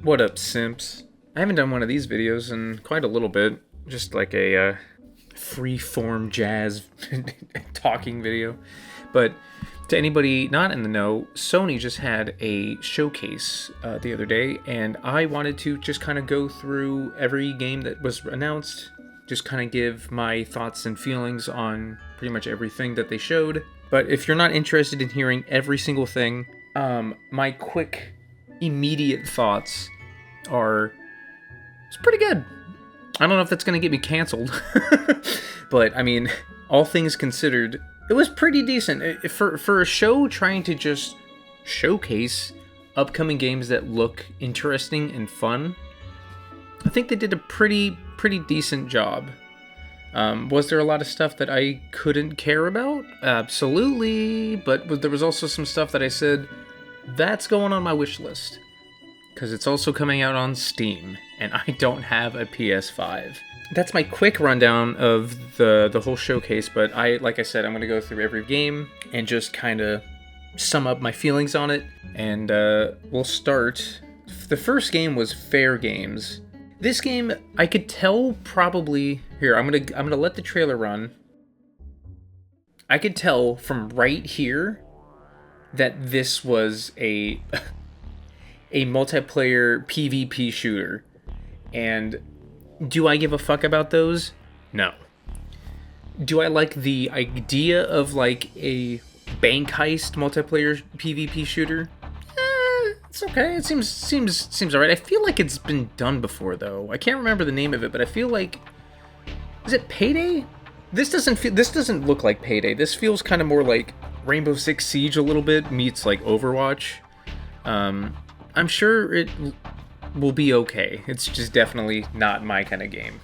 What up, simps? I haven't done one of these videos in quite a little bit. Just like a free-form jazz talking video. But to anybody not in the know, Sony just had a showcase the other day, and I wanted to just kind of go through every game that was announced, just kind of give my thoughts and feelings on pretty much everything that they showed. But if you're not interested in hearing every single thing, my quick, immediate thoughts are, it's pretty good. I don't know if that's going to get me canceled, but I mean, all things considered, it was pretty decent. For a show trying to just showcase upcoming games that look interesting and fun, I think they did a pretty decent job. Was there a lot of stuff that I couldn't care about? Absolutely, but there was also some stuff that I said, that's going on my wish list. Because it's also coming out on Steam, and I don't have a PS5. That's my quick rundown of the whole showcase, but like I said, I'm going to go through every game and just kind of sum up my feelings on it, and we'll start. The first game was Fairgames. This game, I could tell probably... Here, I'm gonna let the trailer run. I could tell from right here that this was a multiplayer PvP shooter. And do I give a fuck about those? No. Do I like the idea of like a bank heist multiplayer PvP shooter? It's okay. It seems alright. I feel like it's been done before though. I can't remember the name of it, but I feel like, is it Payday? This doesn't look like Payday. This feels kind of more like Rainbow Six Siege a little bit meets like Overwatch. I'm sure it will be okay. It's just definitely not my kind of game.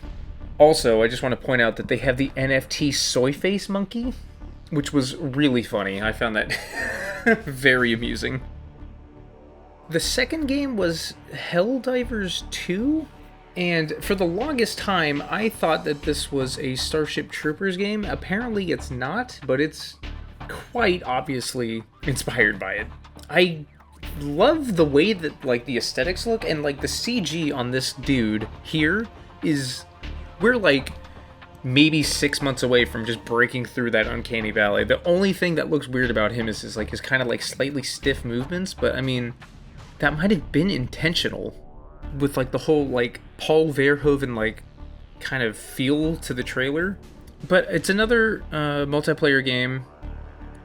Also, I just want to point out that they have the NFT soy face monkey, which was really funny. I found that very amusing. The second game was Helldivers II, and for the longest time, I thought that this was a Starship Troopers game. Apparently it's not, but it's quite obviously inspired by it. I love the way that like the aesthetics look, and like the CG on this dude here is, we're like maybe 6 months away from just breaking through that uncanny valley. The only thing that looks weird about him is his kind of like slightly stiff movements, but I mean, that might have been intentional with like the whole like Paul Verhoeven like kind of feel to the trailer. But it's another multiplayer game,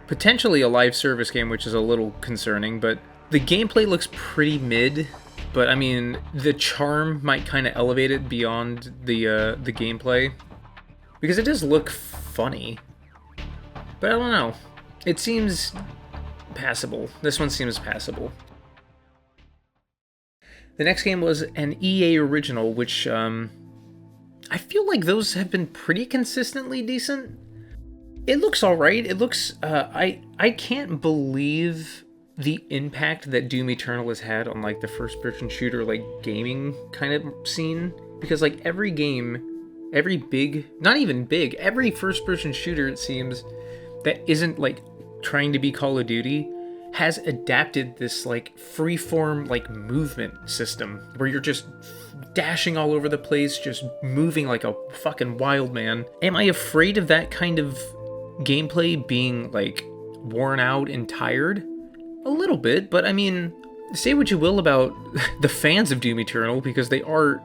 potentially a live service game, which is a little concerning, but the gameplay looks pretty mid, but I mean, the charm might kind of elevate it beyond the gameplay, because it does look funny. But I don't know. It seems passable. This one seems passable. The next game was an EA original, which I feel like those have been pretty consistently decent. It looks alright. It looks... I can't believe the impact that Doom Eternal has had on like the first-person shooter like gaming kind of scene, because like every game, every big, not even big, every first-person shooter, it seems, that isn't like trying to be Call of Duty has adapted this like freeform like movement system where you're just dashing all over the place, just moving like a fucking wild man. Am I afraid of that kind of gameplay being like worn out and tired? A little bit, but I mean, say what you will about the fans of Doom Eternal, because they are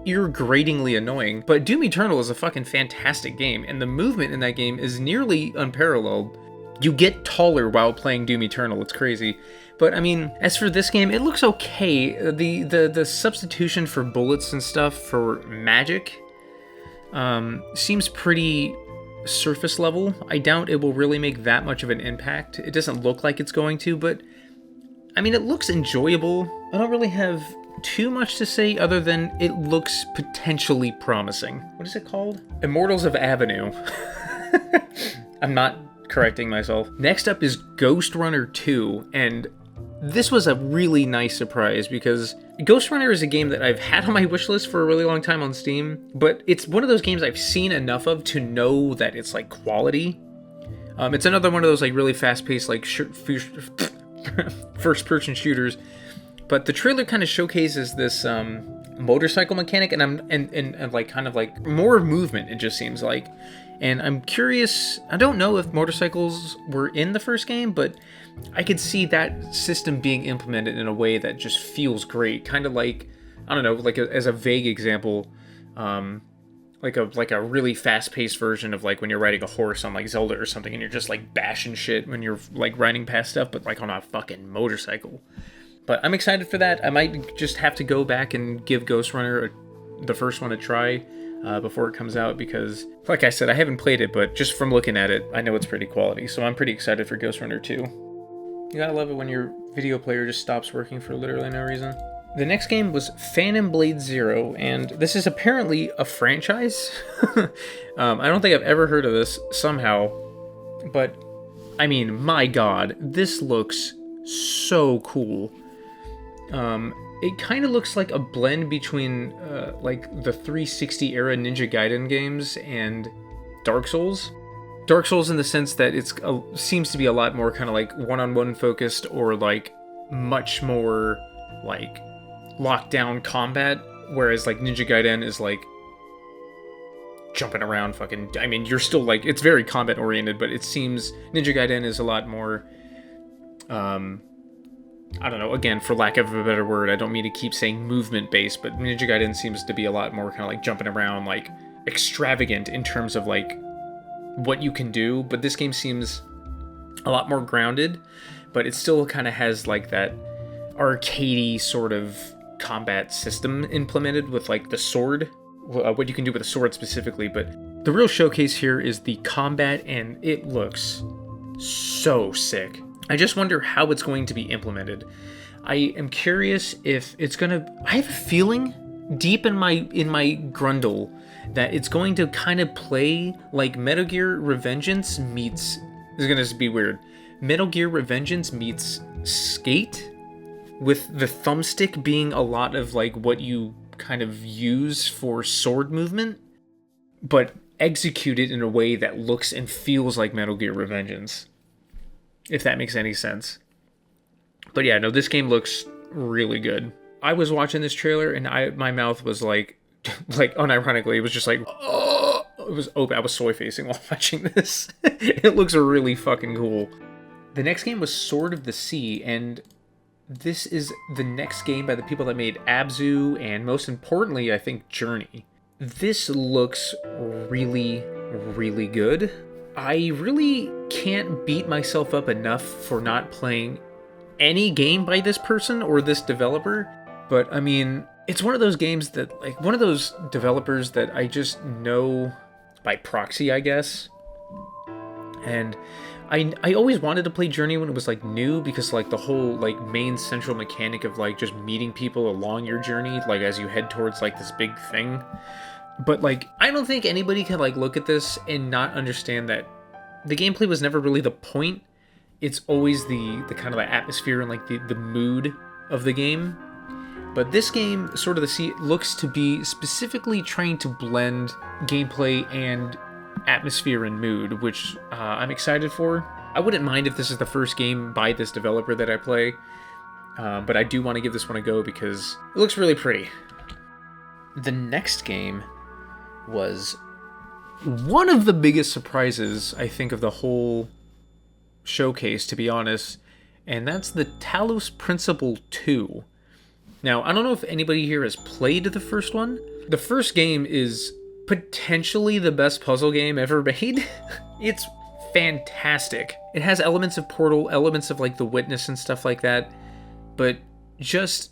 ear-gratingly annoying, but Doom Eternal is a fucking fantastic game, and the movement in that game is nearly unparalleled. You get taller while playing Doom Eternal, it's crazy. But I mean, as for this game, it looks okay. The substitution for bullets and stuff for magic seems pretty surface level. I doubt it will really make that much of an impact. It doesn't look like it's going to, but I mean, it looks enjoyable. I don't really have too much to say other than it looks potentially promising. What is it called? Immortals of Aveum. I'm not correcting myself. Next up is Ghostrunner II, and this was a really nice surprise because Ghostrunner is a game that I've had on my wishlist for a really long time on Steam, but it's one of those games I've seen enough of to know that it's like quality. It's another one of those like really fast-paced like first-person shooters But the trailer kind of showcases this motorcycle mechanic, and like kind of like more movement, it just seems like. And I'm curious, I don't know if motorcycles were in the first game, but I could see that system being implemented in a way that just feels great. Kind of like, I don't know, like as a vague example, like a really fast-paced version of like when you're riding a horse on like Zelda or something, and you're just like bashing shit when you're like riding past stuff, but like on a fucking motorcycle. But I'm excited for that. I might just have to go back and give Ghostrunner the first one a try before it comes out, because, like I said, I haven't played it, but just from looking at it, I know it's pretty quality. So I'm pretty excited for Ghostrunner II. You gotta love it when your video player just stops working for literally no reason. The next game was Phantom Blade Zero, and this is apparently a franchise. I don't think I've ever heard of this somehow, but I mean, my god, this looks so cool. It kind of looks like a blend between like the 360 era Ninja Gaiden games and Dark Souls. Dark Souls in the sense that it's seems to be a lot more kind of like one-on-one focused, or like much more like lockdown combat, whereas like Ninja Gaiden is like jumping around fucking, I mean, you're still like, it's very combat oriented, but it seems Ninja Gaiden is a lot more I don't know, again, for lack of a better word, I don't mean to keep saying movement based, but Ninja Gaiden seems to be a lot more kind of like jumping around, like extravagant in terms of like what you can do, but this game seems a lot more grounded, but it still kind of has like that arcadey sort of combat system implemented with like the sword, what you can do with a sword specifically. But the real showcase here is the combat, and it looks so sick. I just wonder how it's going to be implemented. I am curious if it's gonna, I have a feeling deep in my grundle that it's going to kind of play like Metal Gear Revengeance meets, this is gonna be weird, Metal Gear Revengeance meets Skate, with the thumbstick being a lot of like what you kind of use for sword movement, but executed in a way that looks and feels like Metal Gear Revengeance, if that makes any sense. But yeah, no, this game looks really good. I was watching this trailer and my mouth was like unironically, it was just like, oh, it was open. I was soy facing while watching this. It looks really fucking cool. The next game was Sword of the Sea, and this is the next game by the people that made Abzu, and most importantly, I think, Journey. This looks really, really good. I really can't beat myself up enough for not playing any game by this person or this developer, but I mean, it's one of those games that, like, one of those developers that I just know by proxy, I guess. And I always wanted to play Journey when it was like new, because like the whole like main central mechanic of like just meeting people along your journey, like as you head towards like this big thing. But like, I don't think anybody can like look at this and not understand that the gameplay was never really the point. It's always the kind of like atmosphere and like the mood of the game. But this game, Sword of the Sea, looks to be specifically trying to blend gameplay and atmosphere and mood, which I'm excited for. I wouldn't mind if this is the first game by this developer that I play, but I do want to give this one a go because it looks really pretty. The next game was one of the biggest surprises, I think, of the whole showcase, to be honest, and that's the Talos Principle II. Now, I don't know if anybody here has played the first one. The first game is potentially the best puzzle game ever made. It's fantastic. It has elements of Portal, elements of like The Witness and stuff like that, but just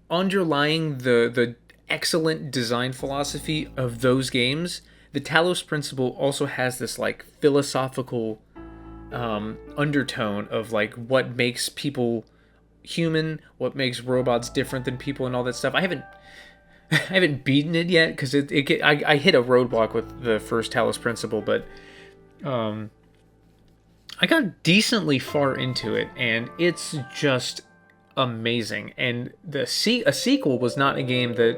underlying the excellent design philosophy of those games, the Talos Principle also has this like philosophical undertone of like what makes people human, what makes robots different than people, and all that stuff. I haven't beaten it yet because I hit a roadblock with the first Talos Principle, but I got decently far into it, and it's just amazing. And a sequel was not a game that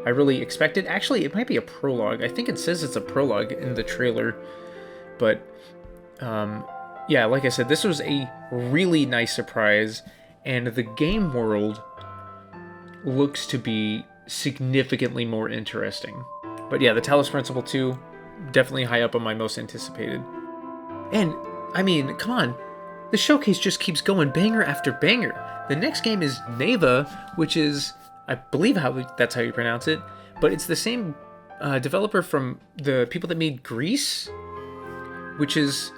I really expected. Actually, it might be a prologue. I think it says it's a prologue in the trailer, but yeah, like I said, this was a really nice surprise, and the game world looks to be significantly more interesting. But yeah, the Talos Principle II, definitely high up on my most anticipated. And, I mean, come on. The showcase just keeps going banger after banger. The next game is Neva, which is, I believe that's how you pronounce it, but it's the same developer from the people that made Grease, which is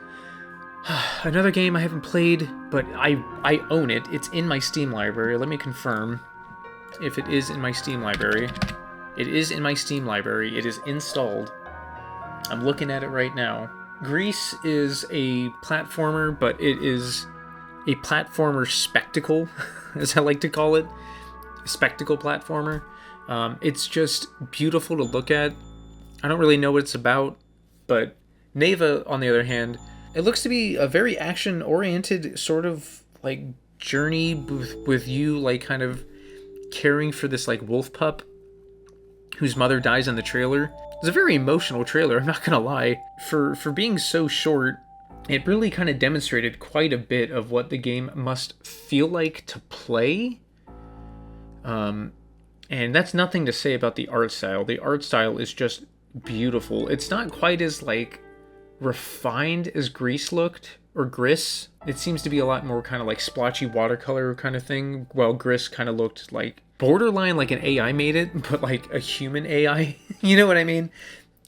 another game I haven't played, but I own it. It's in my Steam library. Let me confirm if it is in my Steam library. It is in my Steam library. It is installed. I'm looking at it right now. Grease is a platformer, but it is a platformer spectacle, as I like to call it. A spectacle platformer. It's just beautiful to look at. I don't really know what it's about, but Neva, on the other hand, it looks to be a very action-oriented sort of, like, journey with you, like, kind of caring for this, like, wolf pup whose mother dies in the trailer. It's a very emotional trailer, I'm not gonna lie. For being so short, it really kind of demonstrated quite a bit of what the game must feel like to play. And that's nothing to say about the art style. The art style is just beautiful. It's not quite as, like, refined as Grease looked, or Gris. It seems to be a lot more kind of like splotchy watercolor kind of thing, while Gris kind of looked like borderline like an AI made it, but like a human AI. You know what I mean?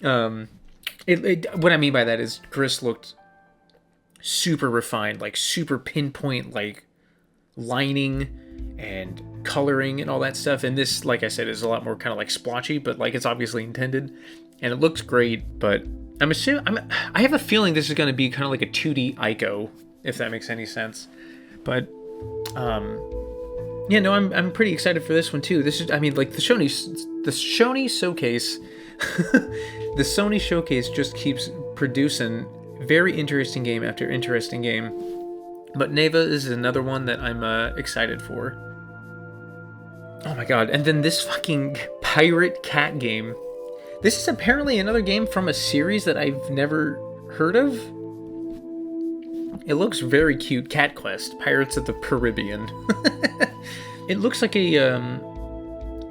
What I mean by that is Gris looked super refined, like super pinpoint, like lining and coloring and all that stuff. And this, like I said, is a lot more kind of like splotchy, but like it's obviously intended, and it looks great. But I have a feeling this is going to be kind of like a 2D Ico, if that makes any sense. But yeah, no, I'm pretty excited for this one too. This is, I mean, like the Sony showcase, the Sony showcase just keeps producing very interesting game after interesting game. But Neva is another one that I'm excited for. Oh my god! And then this fucking pirate cat game. This is apparently another game from a series that I've never heard of. It looks very cute. Cat Quest, Pirates of the Purribean. It looks like a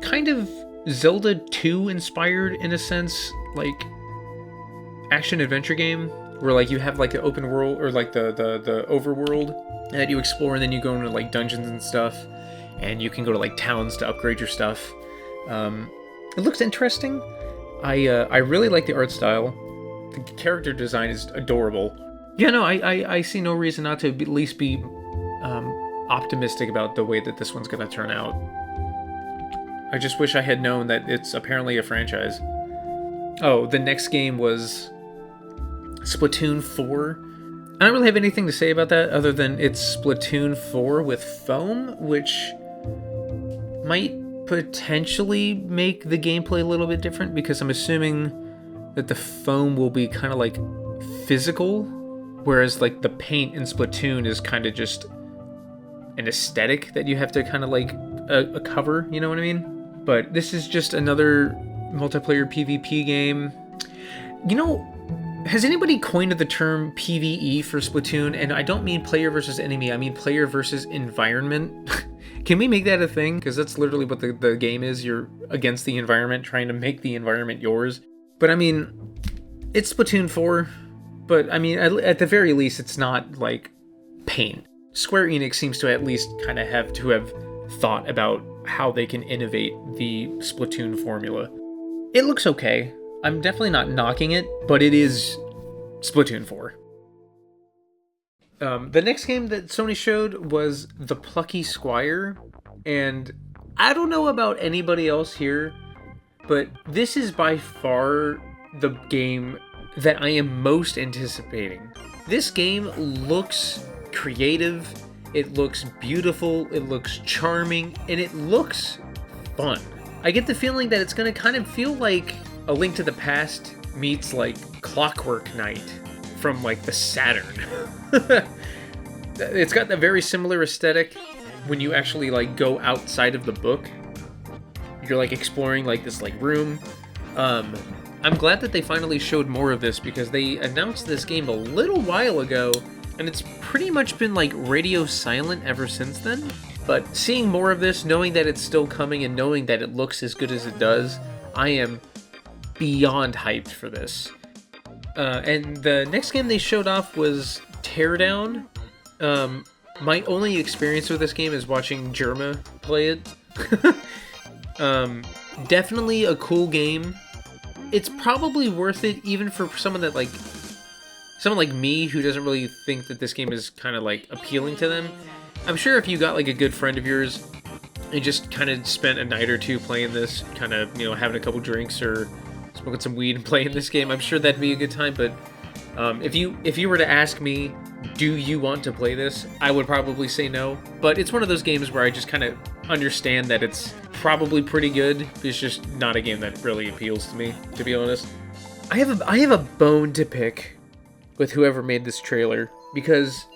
kind of Zelda 2 inspired, in a sense, like action adventure game where like you have like an open world, or like the overworld that you explore, and then you go into like dungeons and stuff, and you can go to like towns to upgrade your stuff. It looks interesting. I really like the art style. The character design is adorable. Yeah, no, I see no reason not to at least be optimistic about the way that this one's going to turn out. I just wish I had known that it's apparently a franchise. Oh, the next game was Splatoon 4. I don't really have anything to say about that other than it's Splatoon 4 with foam, which might potentially make the gameplay a little bit different, because I'm assuming that the foam will be kind of like physical, whereas like the paint in Splatoon is kind of just an aesthetic that you have to kind of like cover, you know what I mean? But this is just another multiplayer PvP game. You know, has anybody coined the term PvE for Splatoon? And I don't mean player versus enemy, I mean player versus environment. Can we make that a thing? Because that's literally what the game is. You're against the environment, trying to make the environment yours. But I mean, it's Splatoon 4, but I mean, at the very least, it's not like paint. Square Enix seems to at least kind of have thought about how they can innovate the Splatoon formula. It looks okay. I'm definitely not knocking it, but it is Splatoon 4. The next game that Sony showed was the Plucky Squire, and I don't know about anybody else here, but this is by far the game that I am most anticipating. This game looks creative, it looks beautiful, it looks charming, and it looks fun. I get the feeling that it's going to kind of feel like A Link to the Past meets like Clockwork Knight from like the Saturn. It's got a very similar aesthetic when you actually like go outside of the book. You're like exploring like this like room. I'm glad that they finally showed more of this, because they announced this game a little while ago and it's pretty much been like radio silent ever since then. But seeing more of this, knowing that it's still coming, and knowing that it looks as good as it does, I am beyond hyped for this. And the next game they showed off was Teardown. My only experience with this game is watching Jerma play it. Definitely a cool game. It's probably worth it even for someone like me who doesn't really think that this game is kind of like appealing to them. I'm sure if you got like a good friend of yours and just kind of spent a night or two playing this, kind of, having a couple drinks or smoking some weed and playing this game, I'm sure that'd be a good time. But if you were to ask me, do you want to play this, I would probably say no. But it's one of those games where I just kind of understand that it's probably pretty good. It's just not a game that really appeals to me, to be honest. I have a bone to pick with whoever made this trailer, because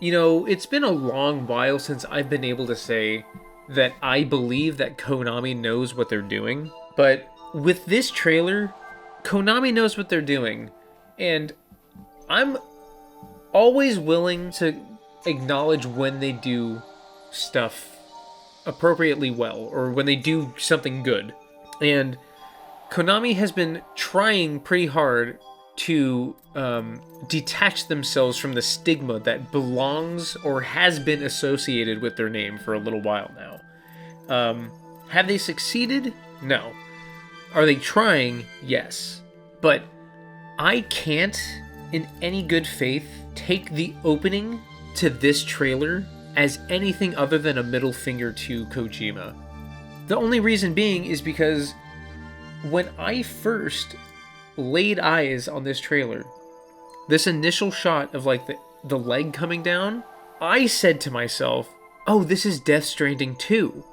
it's been a long while since I've been able to say that I believe that Konami knows what they're doing. But with this trailer, Konami knows what they're doing, and I'm always willing to acknowledge when they do stuff appropriately well, or when they do something good. And Konami has been trying pretty hard to detach themselves from the stigma that belongs or has been associated with their name for a little while now. Have they succeeded? No. Are they trying? Yes. But I can't, in any good faith, take the opening to this trailer as anything other than a middle finger to Kojima. The only reason being is because when I first laid eyes on this trailer, this initial shot of like the leg coming down, I said to myself, oh, this is Death Stranding 2.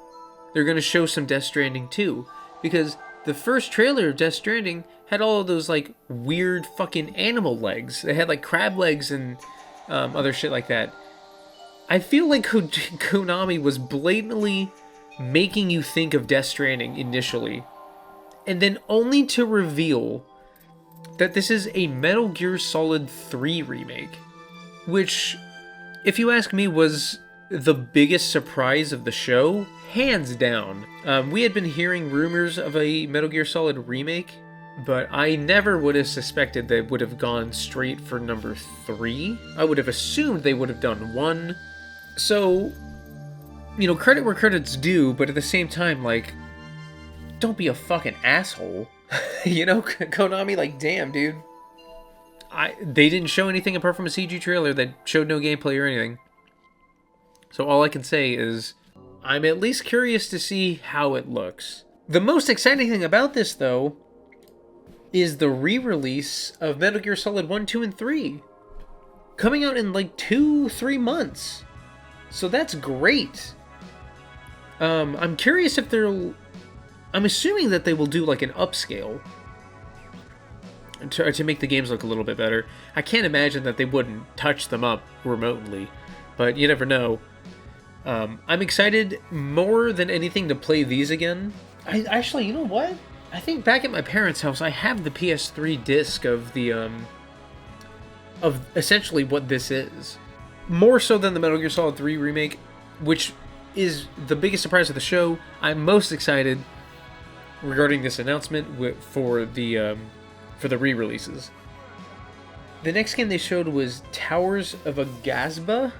They're going to show some Death Stranding 2. Because the first trailer of Death Stranding had all of those like weird fucking animal legs. They had like crab legs and other shit like that. I feel like Konami was blatantly making you think of Death Stranding initially, and then only to reveal that this is a Metal Gear Solid 3 remake, which, if you ask me, was the biggest surprise of the show, hands down. We had been hearing rumors of a Metal Gear Solid remake, but I never would have suspected they would have gone straight for number 3. I would have assumed they would have done 1. So, credit where credit's due, but at the same time, like, don't be a fucking asshole. Konami, like, damn, dude. They didn't show anything apart from a CG trailer that showed no gameplay or anything. So all I can say is, I'm at least curious to see how it looks. The most exciting thing about this, though, is the re-release of Metal Gear Solid 1, 2, and 3. Coming out in like 2-3 months. So that's great. I'm curious if I'm assuming that they will do like an upscale to make the games look a little bit better. I can't imagine that they wouldn't touch them up remotely, but you never know. I'm excited more than anything to play these again. Actually, you know what? I think back at my parents' house, I have the PS3 disc of of essentially what this is. More so than the Metal Gear Solid 3 remake, which is the biggest surprise of the show. I'm most excited regarding this announcement for the re-releases. The next game they showed was Towers of Aghasva.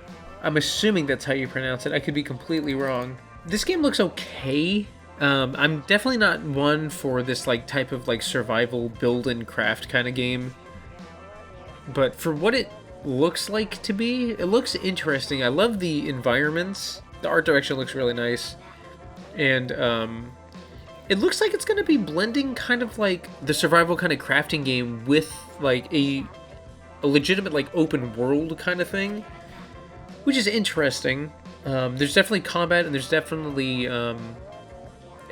I'm assuming that's how you pronounce it. I could be completely wrong. This game looks okay. I'm definitely not one for this like type of like survival build and craft kind of game. But for what it looks like to be, it looks interesting. I love the environments. The art direction looks really nice. And it looks like it's going to be blending kind of like the survival kind of crafting game with like a legitimate like open world kind of thing, which is interesting. There's definitely combat and there's definitely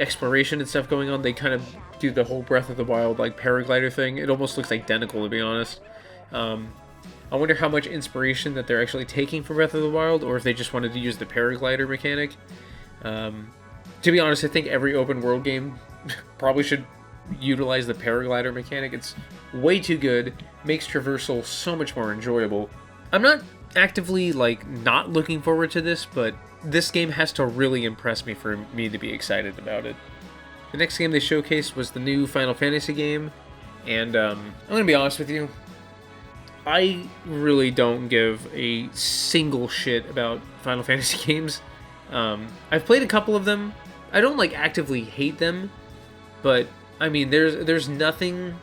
exploration and stuff going on. They kind of do the whole Breath of the Wild like paraglider thing. It almost looks identical, to be honest. I wonder how much inspiration that they're actually taking from Breath of the Wild, or if they just wanted to use the paraglider mechanic. To be honest, I think every open world game probably should utilize the paraglider mechanic. It's way too good, makes traversal so much more enjoyable. I'm not actively like not looking forward to this, but this game has to really impress me for me to be excited about it. The next game they showcased was the new Final Fantasy game, and I'm gonna be honest with you, I really don't give a single shit about Final Fantasy games. I've played a couple of them. I don't like actively hate them, but I mean, there's nothing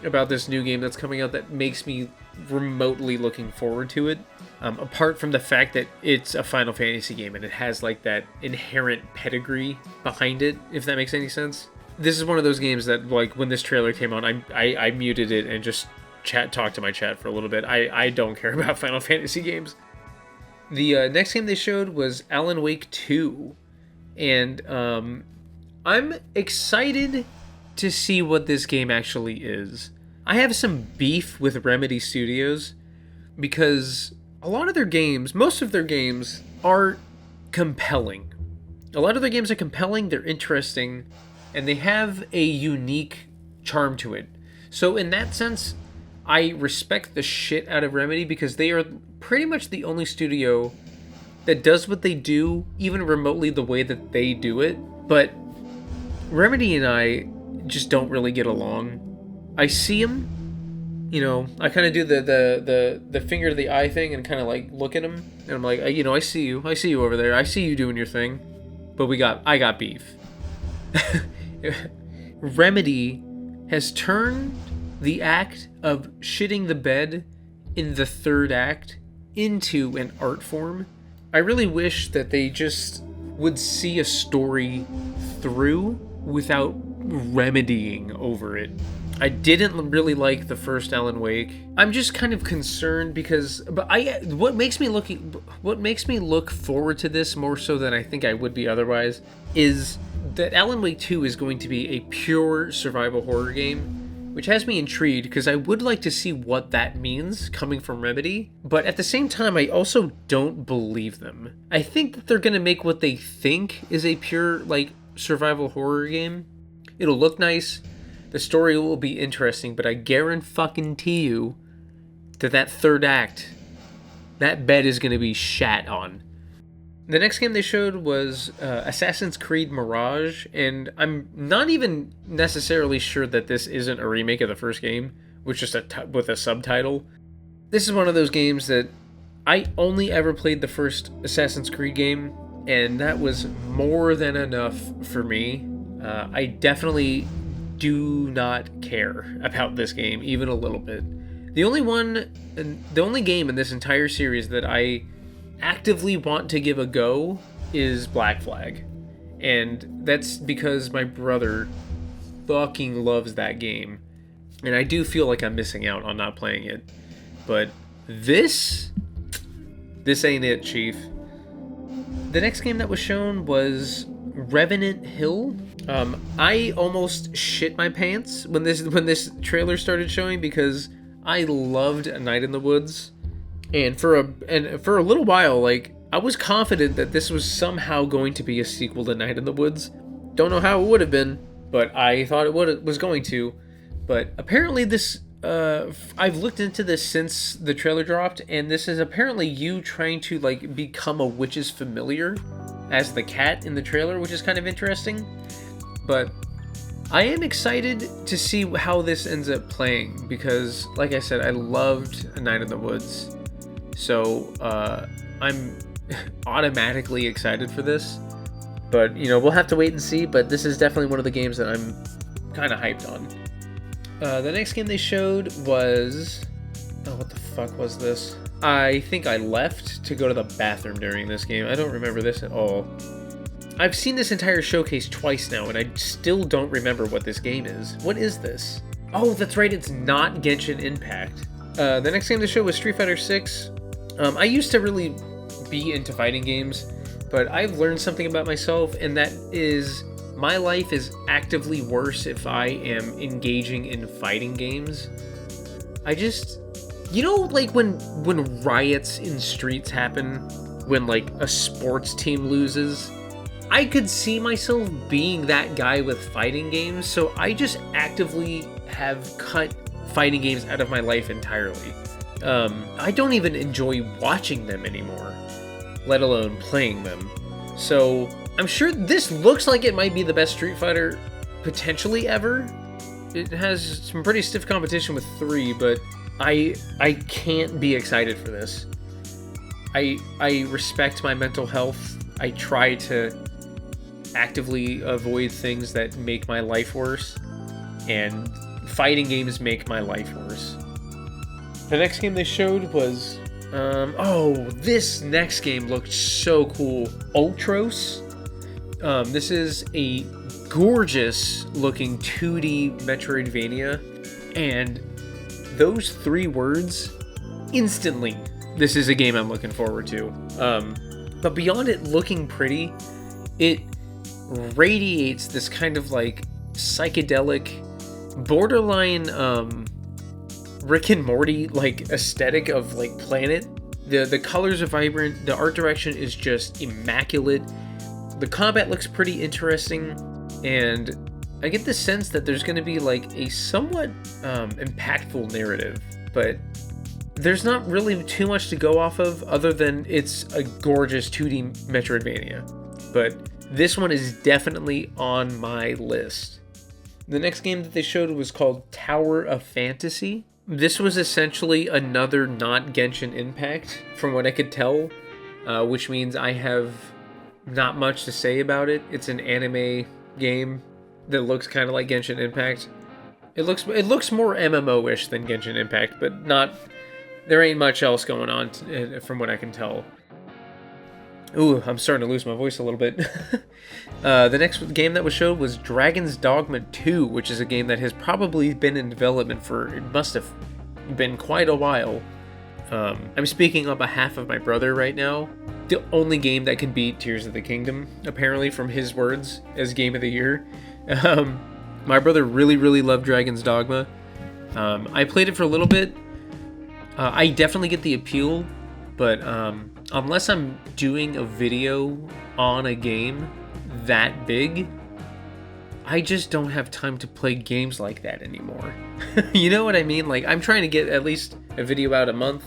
about this new game that's coming out that makes me remotely looking forward to it. Apart from the fact that it's a Final Fantasy game and it has like that inherent pedigree behind it, if that makes any sense. This is one of those games that, like, when this trailer came on, I muted it and just talked to my chat for a little bit. I don't care about Final Fantasy games. The next game they showed was Alan Wake 2, and I'm excited to see what this game actually is. I have some beef with Remedy Studios because a lot of their games, most of their games, are compelling. A lot of their games are compelling, they're interesting, and they have a unique charm to it. So in that sense, I respect the shit out of Remedy because they are pretty much the only studio that does what they do, even remotely the way that they do it. But Remedy and I just don't really get along. I see them, you know, I kind of do the finger to the eye thing and kind of like look at them, and I'm like, you know, I see you over there, I see you doing your thing, but I got beef. Remedy has turned the act of shitting the bed in the third act into an art form. I really wish that they just would see a story through without remedying over it. I didn't really like the first Alan Wake. I'm just kind of concerned because, what makes me look forward to this more so than I think I would be otherwise is that Alan Wake 2 is going to be a pure survival horror game, which has me intrigued because I would like to see what that means coming from Remedy, but at the same time, I also don't believe them. I think that they're going to make what they think is a pure, like, survival horror game. It'll look nice, the story will be interesting, but I guarantee you that third act, that bed is going to be shat on. The next game they showed was Assassin's Creed Mirage, and I'm not even necessarily sure that this isn't a remake of the first game, with a subtitle. This is one of those games that I only ever played the first Assassin's Creed game, and that was more than enough for me. I definitely do not care about this game, even a little bit. The only game in this entire series that I actively want to give a go is Black Flag, and that's because my brother fucking loves that game, and I do feel like I'm missing out on not playing it. But this ain't it, Chief. The next game that was shown was Revenant Hill. I almost shit my pants when this trailer started showing because I loved A Night in the Woods. And for a little while, like, I was confident that this was somehow going to be a sequel to Night in the Woods. Don't know how it would have been, but I thought it was going to. But apparently this, I've looked into this since the trailer dropped, and this is apparently you trying to, like, become a witch's familiar as the cat in the trailer, which is kind of interesting. But I am excited to see how this ends up playing, because, like I said, I loved A Night in the Woods. So, I'm automatically excited for this. But, you know, we'll have to wait and see, but this is definitely one of the games that I'm kind of hyped on. The next game they showed was... Oh, what the fuck was this? I think I left to go to the bathroom during this game. I don't remember this at all. I've seen this entire showcase twice now, and I still don't remember what this game is. What is this? Oh, that's right, it's not Genshin Impact. The next game they showed was Street Fighter VI. I used to really be into fighting games, but I've learned something about myself, and that is my life is actively worse if I am engaging in fighting games. I just... You know, like, when riots in streets happen, when, like, a sports team loses, I could see myself being that guy with fighting games, so I just actively have cut fighting games out of my life entirely. I don't even enjoy watching them anymore, let alone playing them. So I'm sure this looks like it might be the best Street Fighter potentially ever. It has some pretty stiff competition with 3, but I can't be excited for this. I respect my mental health. I try to actively avoid things that make my life worse, and fighting games make my life worse. The next game they showed was this next game looked so cool. Ultros. This is a gorgeous looking 2D Metroidvania, and those 3 words instantly, this is a game I'm looking forward to. But beyond it looking pretty, it radiates this kind of like psychedelic, borderline Rick and Morty like aesthetic of like planet. The colors are vibrant, the art direction is just immaculate, the combat looks pretty interesting, and I get the sense that there's going to be like a somewhat impactful narrative, but there's not really too much to go off of other than it's a gorgeous 2D Metroidvania. But this one is definitely on my list. The next game that they showed was called Tower of Fantasy. This was essentially another not Genshin Impact, from what I could tell, which means I have not much to say about it. It's an anime game that looks kind of like Genshin Impact. It looks more MMO-ish than Genshin Impact, but not. There ain't much else going on from what I can tell. Ooh, I'm starting to lose my voice a little bit. The next game that was showed was Dragon's Dogma II, which is a game that has probably been in development for, it must have been quite a while. I'm speaking on behalf of my brother right now. The only game that could beat Tears of the Kingdom, apparently, from his words, as Game of the Year. My brother really, really loved Dragon's Dogma. I played it for a little bit. I definitely get the appeal, but unless I'm doing a video on a game that big, I just don't have time to play games like that anymore. You know what I mean? Like, I'm trying to get at least a video out a month,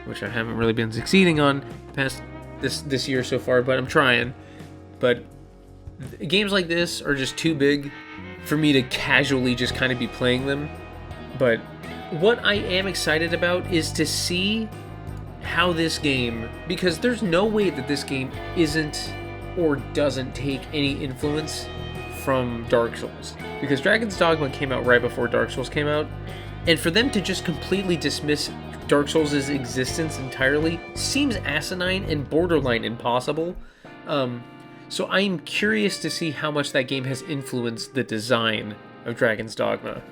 which I haven't really been succeeding on past this year so far, but I'm trying. But games like this are just too big for me to casually just kind of be playing them. But what I am excited about is to see how this game, because there's no way that this game isn't or doesn't take any influence from Dark Souls, because Dragon's Dogma came out right before Dark Souls came out, and for them to just completely dismiss Dark Souls' existence entirely seems asinine and borderline impossible. So I'm curious to see how much that game has influenced the design of Dragon's Dogma.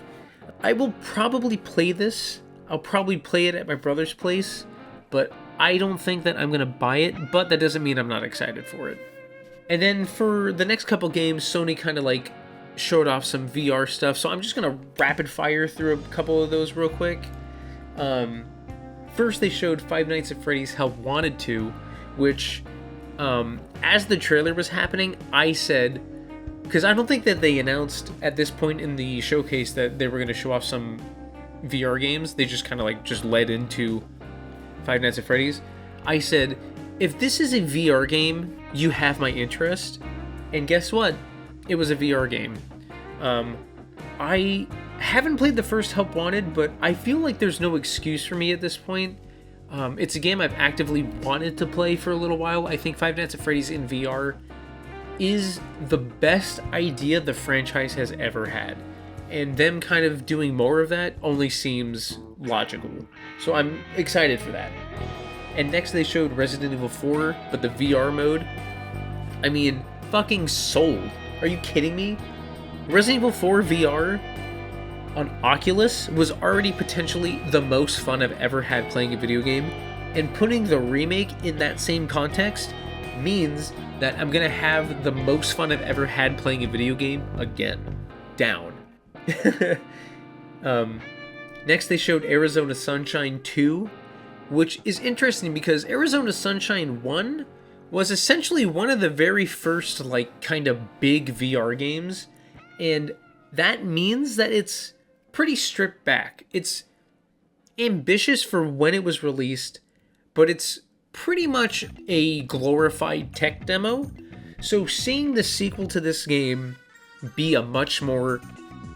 I will probably play this. I'll probably play it at my brother's place, but I don't think that I'm going to buy it, but that doesn't mean I'm not excited for it. And then for the next couple games, Sony kind of like showed off some VR stuff, so I'm just going to rapid fire through a couple of those real quick. First, they showed Five Nights at Freddy's Help Wanted 2, which, as the trailer was happening, I said, because I don't think that they announced at this point in the showcase that they were going to show off some VR games. They just kind of like just led into Five Nights at Freddy's. I said, if this is a VR game, you have my interest. And guess what? It was a VR game. I haven't played the first Help Wanted, but I feel like there's no excuse for me at this point. It's a game I've actively wanted to play for a little while. I think Five Nights at Freddy's in VR is the best idea the franchise has ever had. And them kind of doing more of that only seems logical. So I'm excited for that. And next they showed Resident Evil 4, but the VR mode. I mean, fucking sold. Are you kidding me? Resident Evil 4 VR on Oculus was already potentially the most fun I've ever had playing a video game, and putting the remake in that same context means that I'm gonna have the most fun I've ever had playing a video game again. Down. Next they showed Arizona Sunshine 2, which is interesting because Arizona Sunshine 1 was essentially one of the very first like kind of big VR games, and that means that it's pretty stripped back. It's ambitious for when it was released, but it's pretty much a glorified tech demo. So seeing the sequel to this game be a much more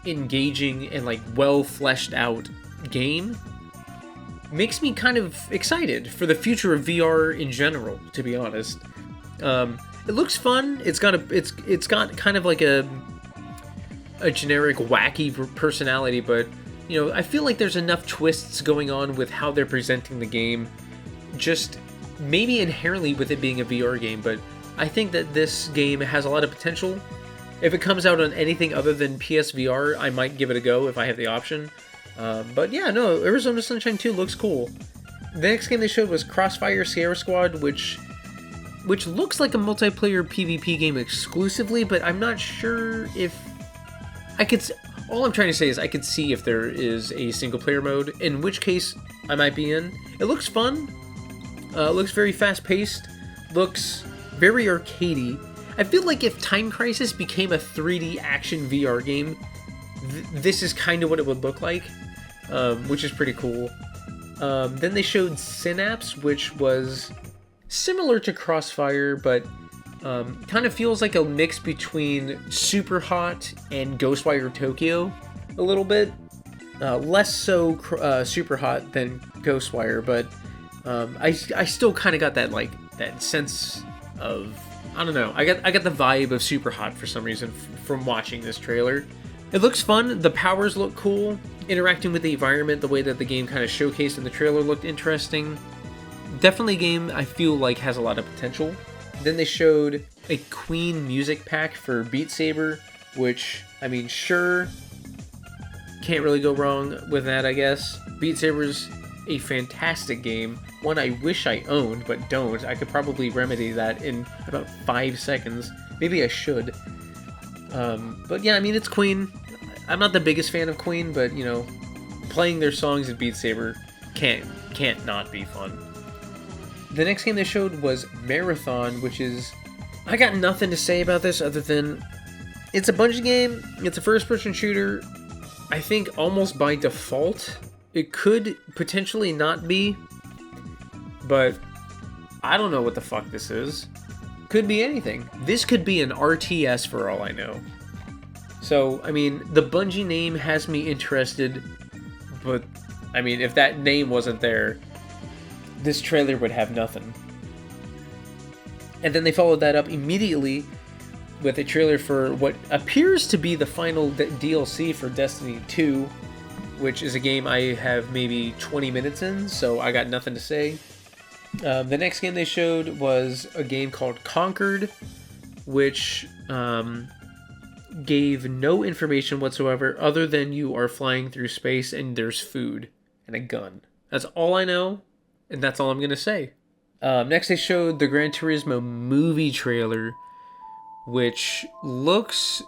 engaging and like well fleshed out game makes me kind of excited for the future of VR in general, to be honest. It looks fun. It's got kind of like a generic wacky personality, but you know, I feel like there's enough twists going on with how they're presenting the game, just maybe inherently with it being a VR game, but I think that this game has a lot of potential. If it comes out on anything other than PSVR, I might give it a go if I have the option. But yeah, no, Arizona Sunshine 2 looks cool. The next game they showed was Crossfire Sierra Squad, which looks like a multiplayer PvP game exclusively, but I'm not sure if I could... All I'm trying to say is I could see if there is a single-player mode, in which case I might be in. It looks fun. It looks very fast-paced. Looks very arcadey. I feel like if Time Crisis became a 3D action VR game, this is kind of what it would look like, which is pretty cool. Then they showed Synapse, which was similar to Crossfire, but kind of feels like a mix between Super Hot and Ghostwire Tokyo a little bit. Less so Super Hot than Ghostwire, but I still kind of got that sense of, I don't know, I got the vibe of Super Hot for some reason from watching this trailer. It looks fun, the powers look cool, interacting with the environment, the way that the game kind of showcased in the trailer looked interesting. Definitely a game I feel like has a lot of potential. Then they showed a Queen music pack for Beat Saber, which, I mean, sure, can't really go wrong with that, I guess. Beat Saber's a fantastic game, one I wish I owned, but don't. I could probably remedy that in about 5 seconds. Maybe I should. But yeah, I mean, it's Queen. I'm not the biggest fan of Queen, but, you know, playing their songs in Beat Saber can't not be fun. The next game they showed was Marathon, which is... I got nothing to say about this other than it's a Bungie game, it's a first-person shooter. I think almost by default, it could potentially not be, but I don't know what the fuck this is. Could be anything. This could be an RTS for all I know. So, I mean, the Bungie name has me interested, but, I mean, if that name wasn't there, this trailer would have nothing. And then they followed that up immediately with a trailer for what appears to be the final DLC for Destiny 2, which is a game I have maybe 20 minutes in, so I got nothing to say. The next game they showed was a game called Concord, which gave no information whatsoever other than you are flying through space and there's food and a gun. That's all I know, and that's all I'm going to say. Next they showed the Gran Turismo movie trailer, which looks...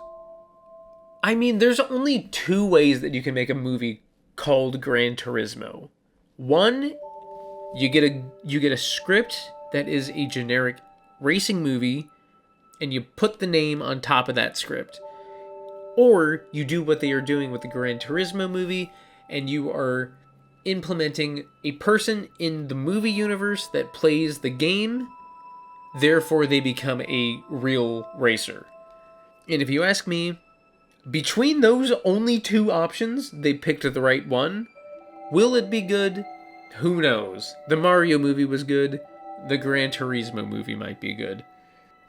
I mean, there's only 2 ways that you can make a movie called Gran Turismo. One, you get a script that is a generic racing movie, and you put the name on top of that script. Or you do what they are doing with the Gran Turismo movie, and you are implementing a person in the movie universe that plays the game, therefore they become a real racer. And if you ask me, between those only 2 options, they picked the right one. Will it be good? Who knows? The Mario movie was good. The Gran Turismo movie might be good.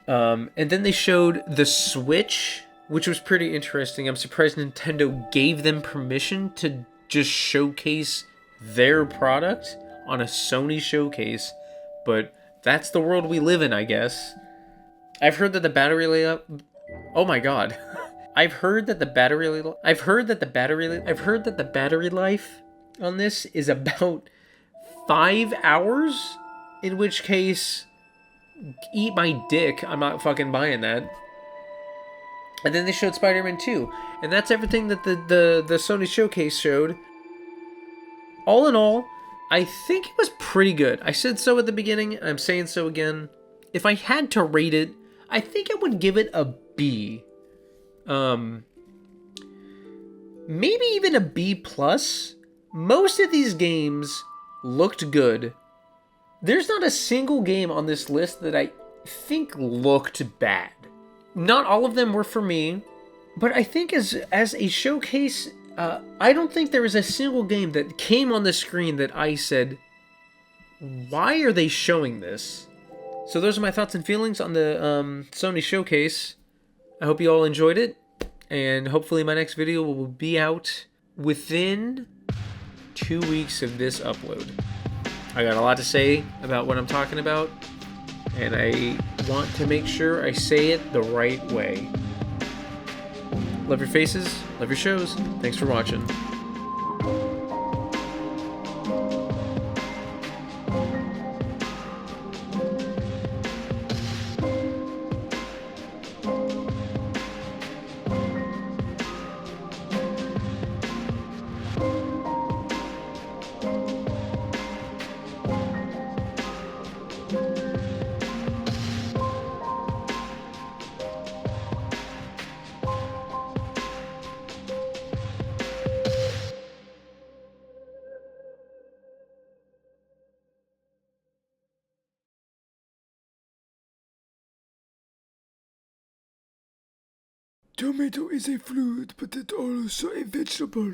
And then they showed the Switch, which was pretty interesting. I'm surprised Nintendo gave them permission to just showcase their product on a Sony showcase, but that's the world we live in, I guess. I've heard that the battery life... Oh my god. I've heard that the battery life on this is about 5 hours, in which case, eat my dick. I'm not fucking buying that. And then they showed SPideRman II, and that's everything that the Sony showcase showed. All in all, I think it was pretty good. I said so at the beginning, I'm saying so again. If I had to rate it, I think I would give it a B. Maybe even a B+. Most of these games looked good. There's not a single game on this list that I think looked bad. Not all of them were for me, but I think as a showcase, I don't think there is a single game that came on the screen that I said, why are they showing this? So those are my thoughts and feelings on the Sony showcase. I hope you all enjoyed it, and hopefully my next video will be out within 2 weeks of this upload. I got a lot to say about what I'm talking about, and I want to make sure I say it the right way. Love your faces, love your shows. Thanks for watching. Tomato is a fruit, but it's also a vegetable.